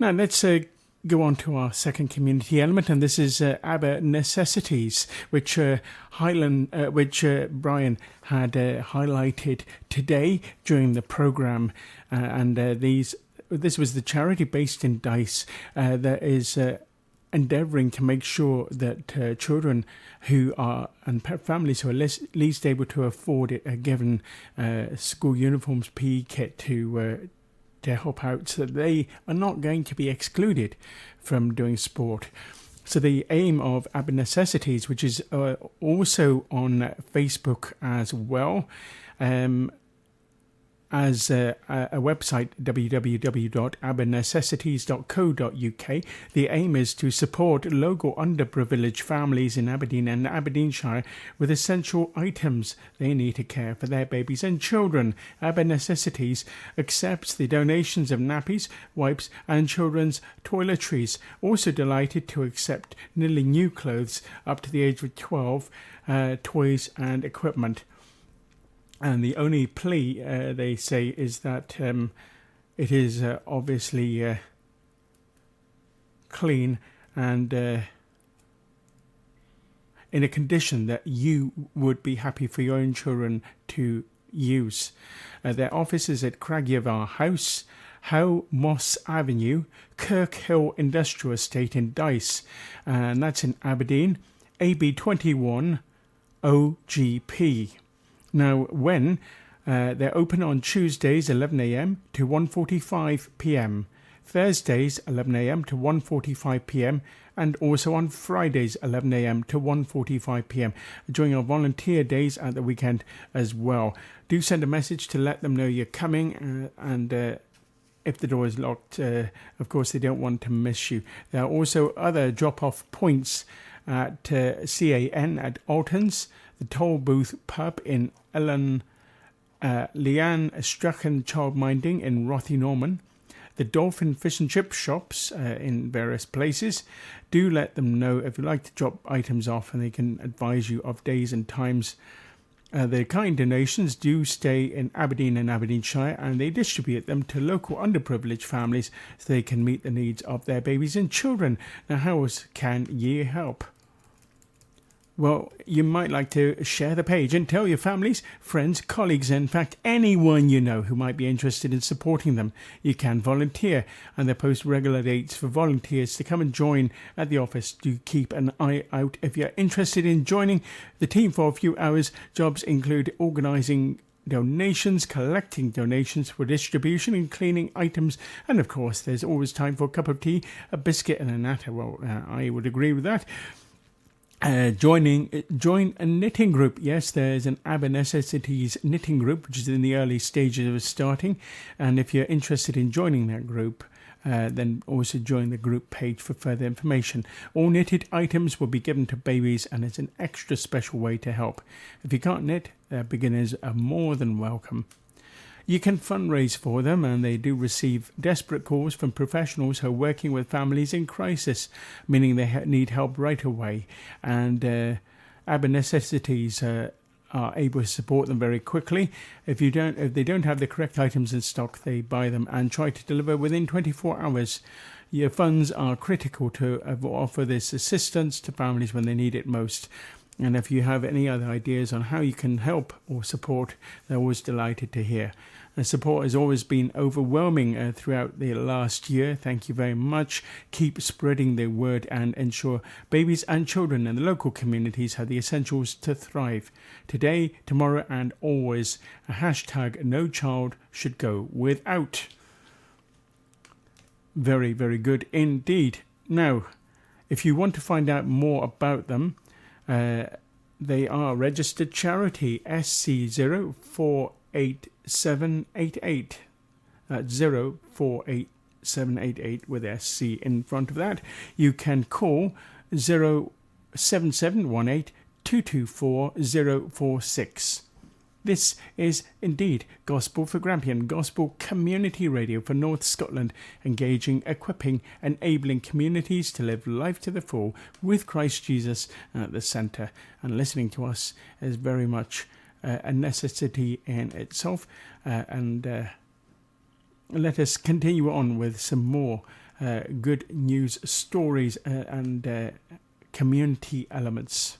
Now let's go on to our second community element, and this is AberNecessities, which Brian had highlighted today during the programme, and this was the charity based in Dice that is endeavouring to make sure that children who are and families who are least able to afford it are given school uniforms, PE kit to help out, so that they are not going to be excluded from doing sport. So the aim of AberNecessities, which is also on Facebook as well, as a website, www.abernecessities.co.uk. The aim is to support local underprivileged families in Aberdeen and Aberdeenshire with essential items they need to care for their babies and children. AberNecessities accepts the donations of nappies, wipes and children's toiletries. Also delighted to accept nearly new clothes up to the age of 12, toys and equipment. And the only plea, they say, is that it is obviously clean and in a condition that you would be happy for your own children to use. Their office is at Craggyvar House, Howe Moss Avenue, Kirkhill Industrial Estate in Dice. And that's in Aberdeen, AB21 OGP. Now, when they're open on Tuesdays 11 a.m. to 1:45 p.m, Thursdays 11 a.m. to 1:45 p.m, and also on Fridays 11 a.m. to 1:45 p.m, during our volunteer days at the weekend as well. Do send a message to let them know you're coming, and if the door is locked, of course they don't want to miss you. There are also other drop-off points at CAN at Alton's, the Toll Booth Pub in Leanne Strachan Childminding in Rothy Norman, the Dolphin Fish and Chip shops in various places. Do let them know if you'd like to drop items off, and they can advise you of days and times. The kind donations do stay in Aberdeen and Aberdeenshire, and they distribute them to local underprivileged families so they can meet the needs of their babies and children. Now, how else can ye help? Well, you might like to share the page and tell your families, friends, colleagues, in fact, anyone you know who might be interested in supporting them. You can volunteer, and they post regular dates for volunteers to come and join at the office. Do keep an eye out if you're interested in joining the team for a few hours. Jobs include organising donations, collecting donations for distribution and cleaning items, and of course there's always time for a cup of tea, a biscuit and a natter. Well, I would agree with that. Join a knitting group. Yes, there's an AberNecessities knitting group, which is in the early stages of starting. And if you're interested in joining that group, then also join the group page for further information. All knitted items will be given to babies, and it's an extra special way to help. If you can't knit, beginners are more than welcome. You can fundraise for them, and they do receive desperate calls from professionals who are working with families in crisis, meaning they need help right away. And AberNecessities are able to support them very quickly. If they don't have the correct items in stock, they buy them and try to deliver within 24 hours. Your funds are critical to offer this assistance to families when they need it most. And if you have any other ideas on how you can help or support, they're always delighted to hear. The support has always been overwhelming throughout the last year. Thank you very much. Keep spreading the word and ensure babies and children in the local communities have the essentials to thrive. Today, tomorrow and always. A hashtag no child should go without. Very, very good indeed. Now, if you want to find out more about them, they are registered charity SC048788. That's 048788 with SC in front of that. You can call 07718 224 046. This is indeed Gospel for Grampian, Gospel Community Radio for North Scotland, engaging, equipping, enabling communities to live life to the full with Christ Jesus at the centre. And listening to us is very much a necessity in itself. And let us continue on with some more good news stories and community elements.